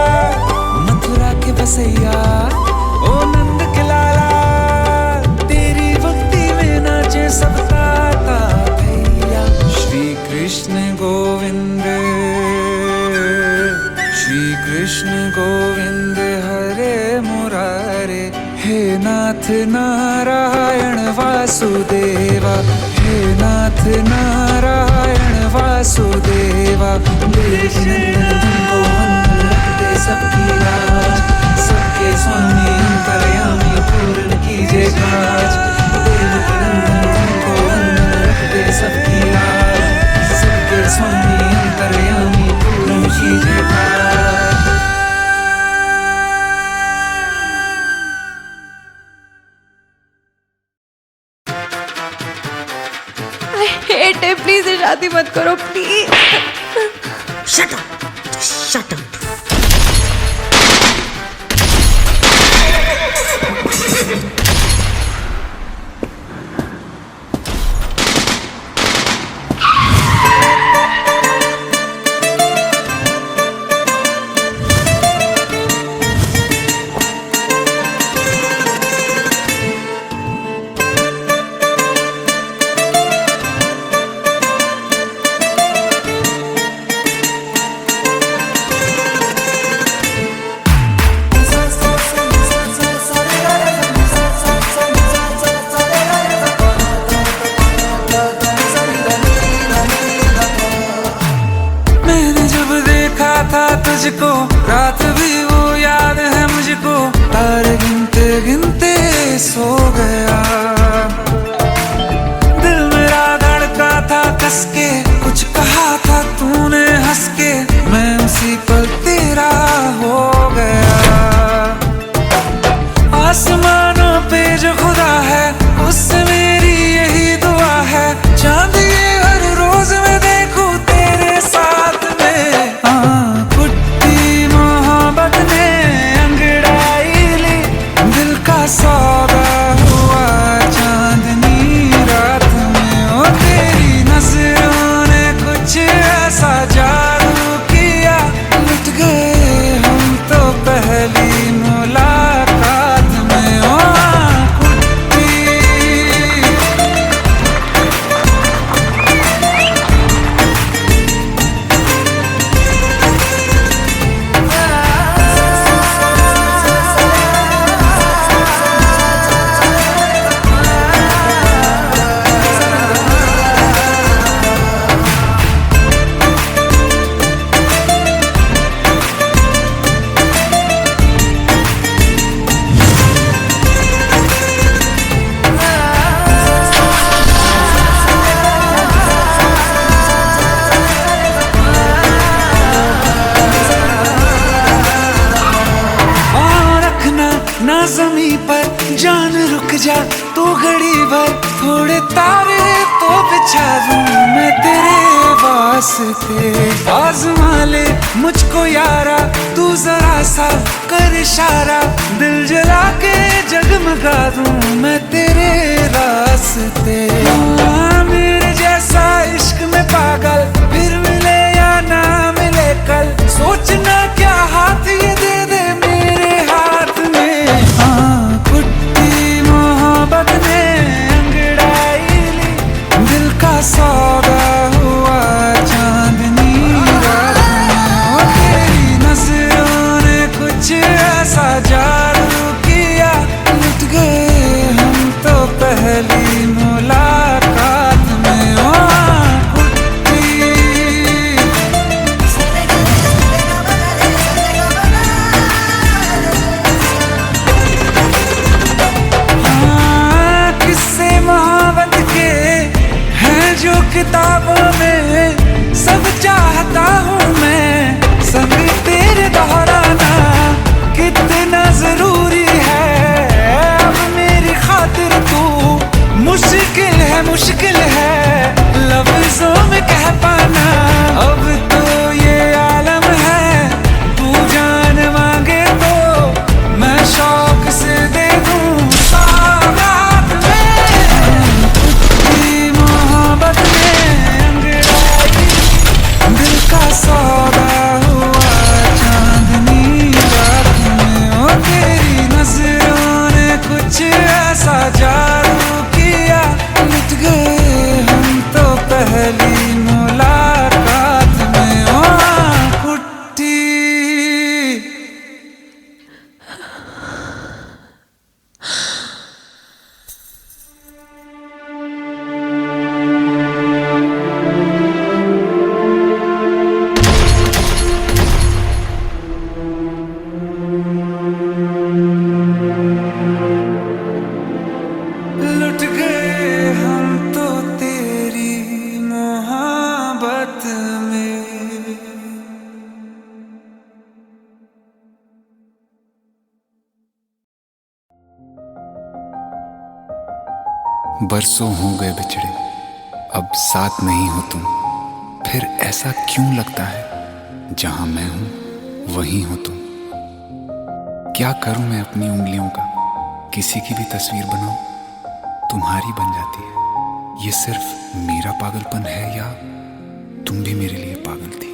मथुरा के बसैया ओ नंद के लाला। तेरी भक्ति में नाचे सब ताता भैया। श्री कृष्ण गोविंद, श्री कृष्ण गोविंद हरे मुरारे, हे नाथ नारायण वासुदेवा। हे नाथ नारायण वासुदेवा। देवकी नंदन तुमको वंदन रखते सबकी लाज, सबके स्वामी अंतर्यामी पूर्ण कीजिए काज। देवकी नंदन तुमको वंदन रखते सबकी लाज, सबके स्वामी अंतर्यामी पूर्ण कीजिए काज। हेट है, प्लीज शादी मत करो please. Shut up, shut up. तुझको रात भी वो याद है मुझको, तारे गिनते गिनते सो गया। तू घड़ी भर थोड़े तारे तो बिछा दूं मैं तेरे वास्ते। आज़मा ले मुझको यारा, तू जरा सा कर इशारा, दिल जला के जगमगा दूं मैं तेरे रास्ते। मेरे जैसा इश्क में पागल फिर मिले या ना मिले कल, सोचना क्या हाथ ये दे दे मेरे हाथ में। हाँ कुट्टी मोहब्बत ने अंगड़ाई ली, दिल का सौदा हुआ चांदनी रात में। तेरी नजरों ने कुछ ऐसा जादू किया, लुट गए हम तो पहली मुलाकात में। किताबों में सब चाहता हूँ मैं, संग तेरे दोहराना कितना जरूरी है। अब मेरी खातिर तू मुश्किल है लफ्जों में कह पाना। अब तो ये आलम है, तू जान मांगे तो मैं शौक से दे दूँ सौगात में। कुछ मोहब्बत का सौदा हुआ चांदनी रात में। ओ तेरी नजरों ने कुछ ऐसा जादू किया, लुट गए हम तो पहली मुलाकात में। ओ कुट्टी बरसों हो गए बिछड़े, अब साथ नहीं हो तुम, फिर ऐसा क्यों लगता है जहां मैं हूं वहीं हो तुम। क्या करूं मैं अपनी उंगलियों का, किसी की भी तस्वीर बनाऊं तुम्हारी बन जाती है। ये सिर्फ मेरा पागलपन है या तुम भी मेरे लिए पागल थी।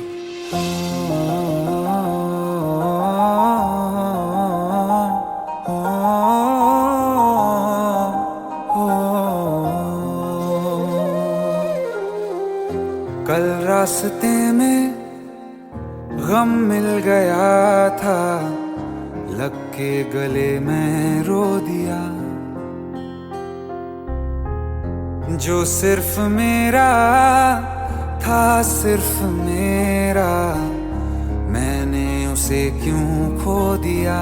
कल रास्ते में गम मिल गया था, लग के गले में रो दिया। जो सिर्फ मेरा था, सिर्फ मेरा, मैंने उसे क्यों खो दिया।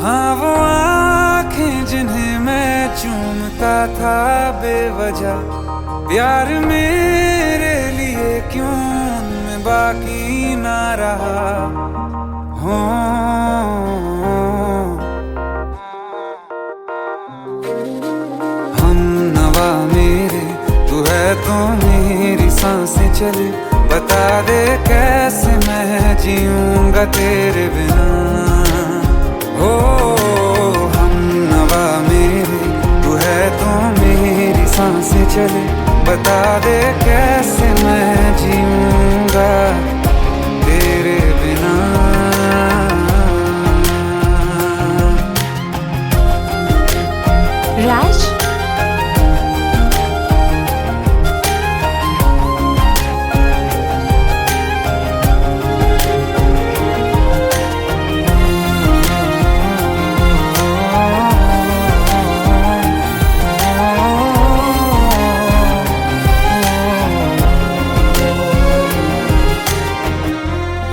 हाँ वो आँखें जिन्हें मैं चूमता था बेवजह, प्यार मेरे लिए क्यों उनमें बाकी ना रहा। हो हम नवा मेरे, तू है तो मेरी सांसें चले, बता दे कैसे मैं जीऊंगा तेरे बिना। हो हम नवा मेरे, तू है तो मेरी सांसें चले, बता दे कैसे मैं जीऊंगा तेरे बिना। राज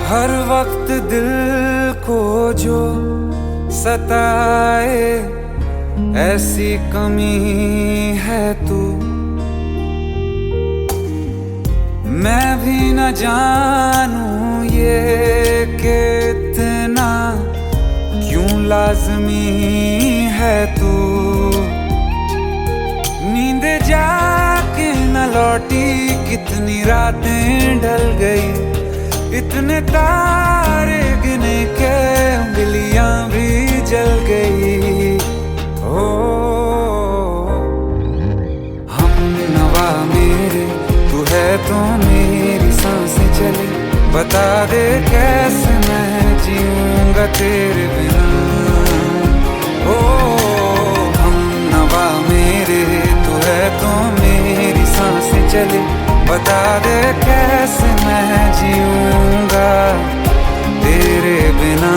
हर वक्त दिल को जो सताए, ऐसी कमी है तू। मैं भी न जानूं ये कि इतना क्यों लाज़मी है तू, नींद जाके न लौटी, कितनी रातें ढल गई, इतने तारे गिने के उंगलियां भी जल गई। ओ हम नवा मेरे, तू है तो मेरी सांसें चले, बता दे कैसे मैं जीऊंगा तेरे बिना। ओ हम नवा मेरे, तू है तो मेरी सांसें चले, बता दे कैसे मैं जीऊंगा तेरे बिना।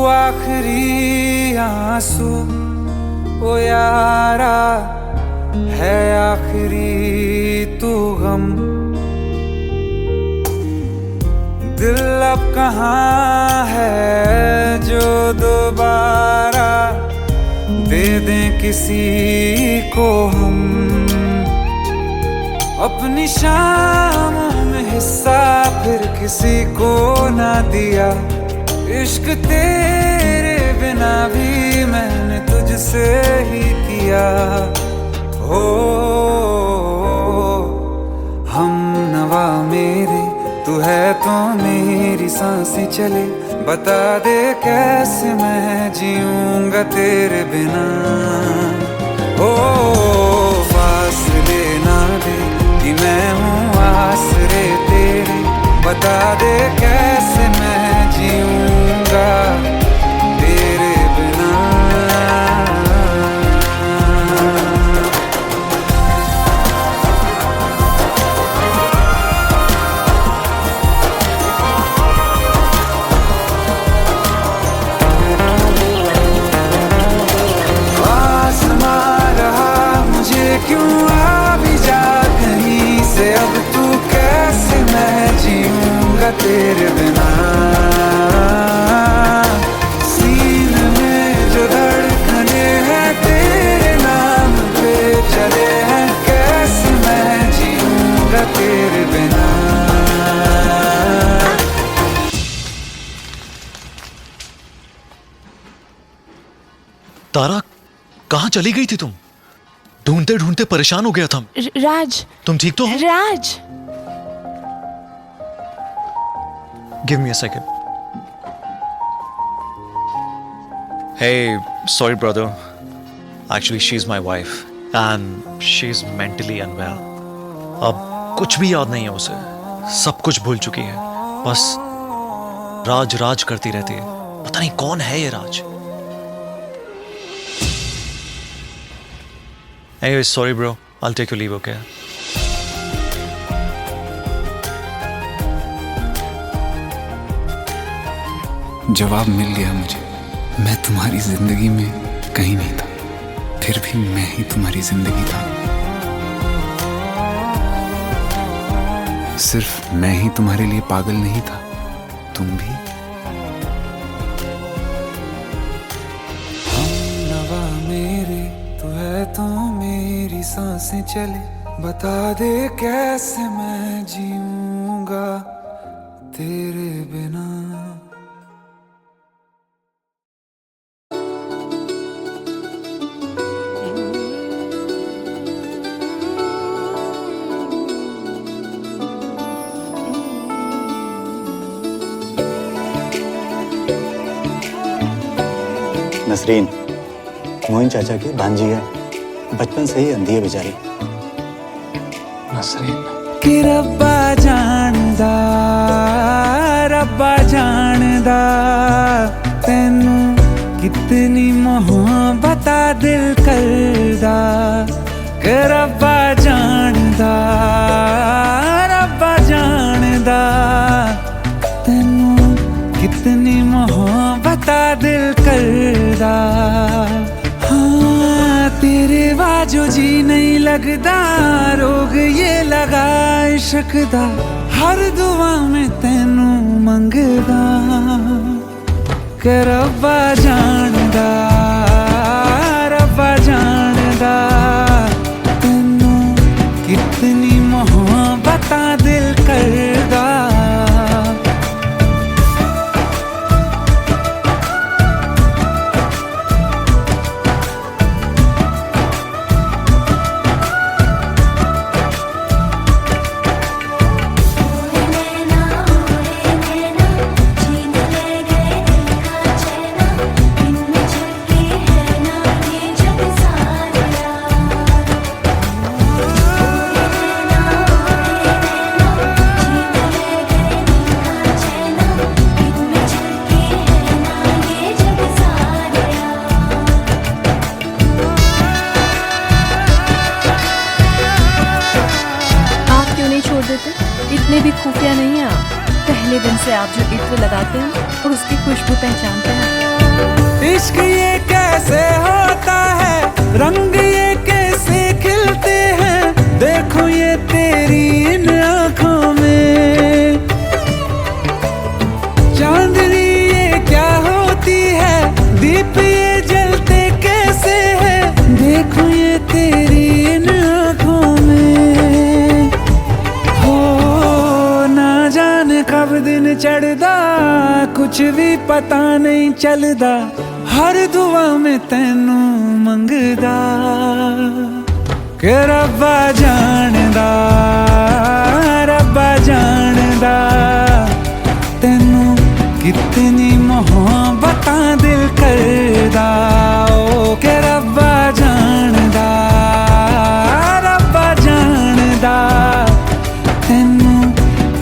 आखिरी आंसू ओ यारा है, आखिरी तू गम, दिल अब कहाँ है जो दोबारा दे दें किसी को हम। अपनी शामों में हिस्सा फिर किसी को ना दिया, इश्क तेरे बिना भी मैंने तुझसे ही किया। हो हम नवा मेरे, तू है तो मेरी सांसें चले, बता दे कैसे मैं जीऊंगा तेरे बिना। ओ फासले ना दे कि मैं हूँ आसरे तेरे, बता दे कैसे मैं जीऊंगा तेरे बिना। आसमां रहा मुझे क्यों, आ भी जा कहीं से, अब तू कैसे मैं जीऊंगा तेरे बिना। सीने में जो धड़कने हैं तेरे नाम पे चले हैं, कैसे मैं जीऊंगा तेरे बिना। तारा, कहाँ चली गई थी तुम? ढूंढते ढूंढते परेशान हो गया था। राज, तुम ठीक तो हो? राज, Give me a second. Hey, sorry brother. Actually, she's my wife and she's mentally unwell. अब कुछ भी याद नहीं है उसे, सब कुछ भूल चुकी है, बस राज राज करती रहती है। पता नहीं कौन है ये राज। Anyway, sorry bro. I'll take your leave, okay? जवाब मिल गया मुझे, मैं तुम्हारी जिंदगी में कहीं नहीं था, फिर भी मैं ही तुम्हारी जिंदगी था। सिर्फ मैं ही तुम्हारे लिए पागल नहीं था, तुम भी। हम नवा मेरे, तू है तो मेरी सांसें चले, बता दे कैसे मैं जीऊंगा तेरे बिना। नसरीन मोइन चाचा की भांजी है, बचपन से ही अंधी है बेचारी। नसरीन कि रब्बा जानदा, रब्बा जानदा तैनू कितनी मोहब्बत दिल करदा। कि रब्बा जानदा, रब्बा जानदा तैनू कितनी मोहब्बत दिल करदा। हाँ जो जी नहीं लगदा रोग ये लगा इश्क दा हर दुआ में तेनू मंगदा कि रब्बा जानदा तेनू कितनी मोहब्बत दिल करदा इतने भी खुफिया नहीं हैं आप। पहले दिन से आप जो इत्र लगाते हैं और उसकी खुशबू पहचानते हैं। इश्क ये कैसे होता है, रंग ये कैसे खिलते हैं, देखो ये तेरी इन आँखों में। चांदनी ये क्या होती है, दीप ये जलते कैसे है, देखो ये तेरी इन आँखों में। हो ना जाने कब दिन चढ़दा, कुछ भी पता नहीं चलदा, हर दुआ में तैनू मंगदा कि रब्बा जानदा तैनू कितनी मोहब्बत दिल करदा। ओ कि रब्बा जानदा तैनू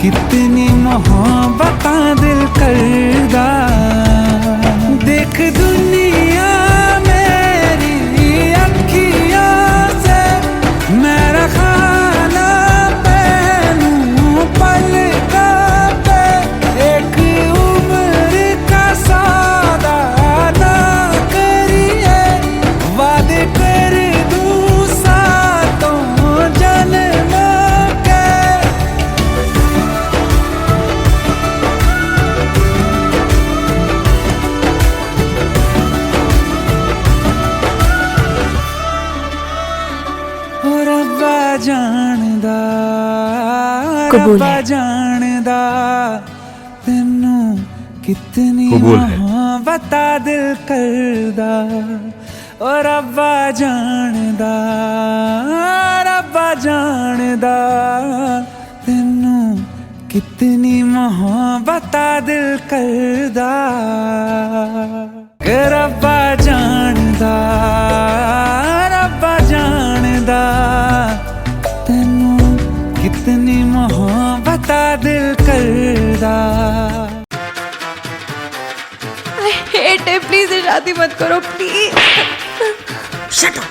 कितनी मोहब्बत दिल करदा। देख दुनिया मेरी अखियों से, मेरा खाना पहनूं पलकों पे, एक उम्र का सौदा ना करिए, वादे कर दूं सातों जन्मों के। रब्बा जानदा तैनू कितनी मोहब्बत दिल करदा। ओ रब्बा जानदा तैनू कितनी मोहब्बत दिल करदा। रब्बा जानदा तैनू कितनी मोहब्बत दिल करदा। हेट है, प्लीज शादी मत करो प्लीज। Shut up.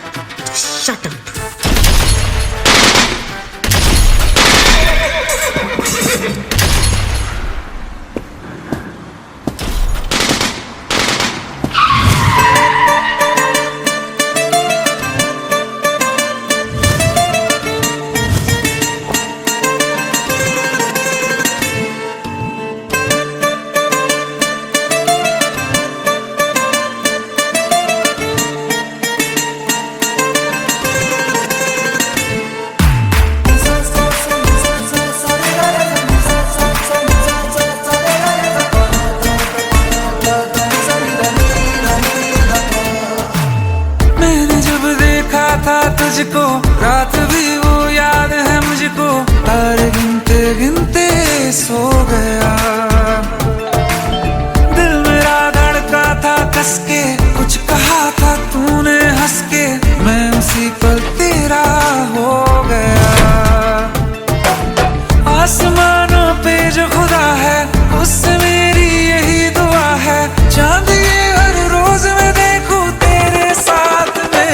तुझको रात भी वो याद है मुझको, तारे गिनते गिनते सो गया। दिल मेरा धड़का था कस के, कुछ कहा था तूने हंस के, मैं उसी पल तेरा हो गया। आसमानों पे जो खुदा है, उससे मेरी यही दुआ है, चांद ये हर रोज मैं देखूं तेरे साथ में।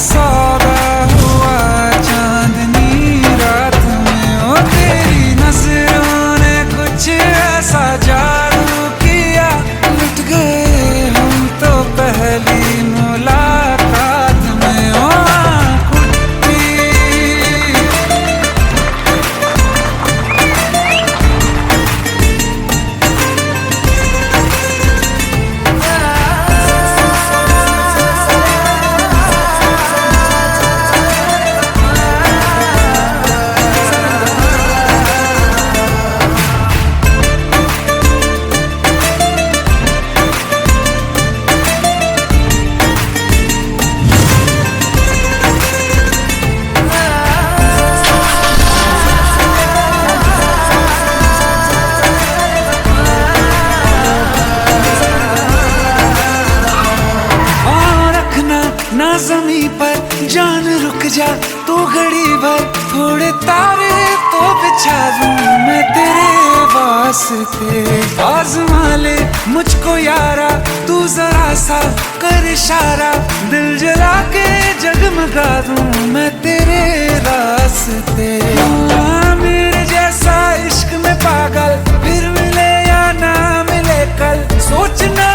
सौदा हुआ चांदनी रात में, ओ तेरी नजरों जमी पर जान रुक जा तू घड़ी भर, थोड़े तारे तो बिछा दूं मैं तेरे वास्ते। आज़मा ले मुझको यारा तू जरा सा कर इशारा, दिल जला के जगमगा दूं मैं तेरे रास्ते। मेरे जैसा इश्क में पागल फिर मिले या ना मिले कल, सोचना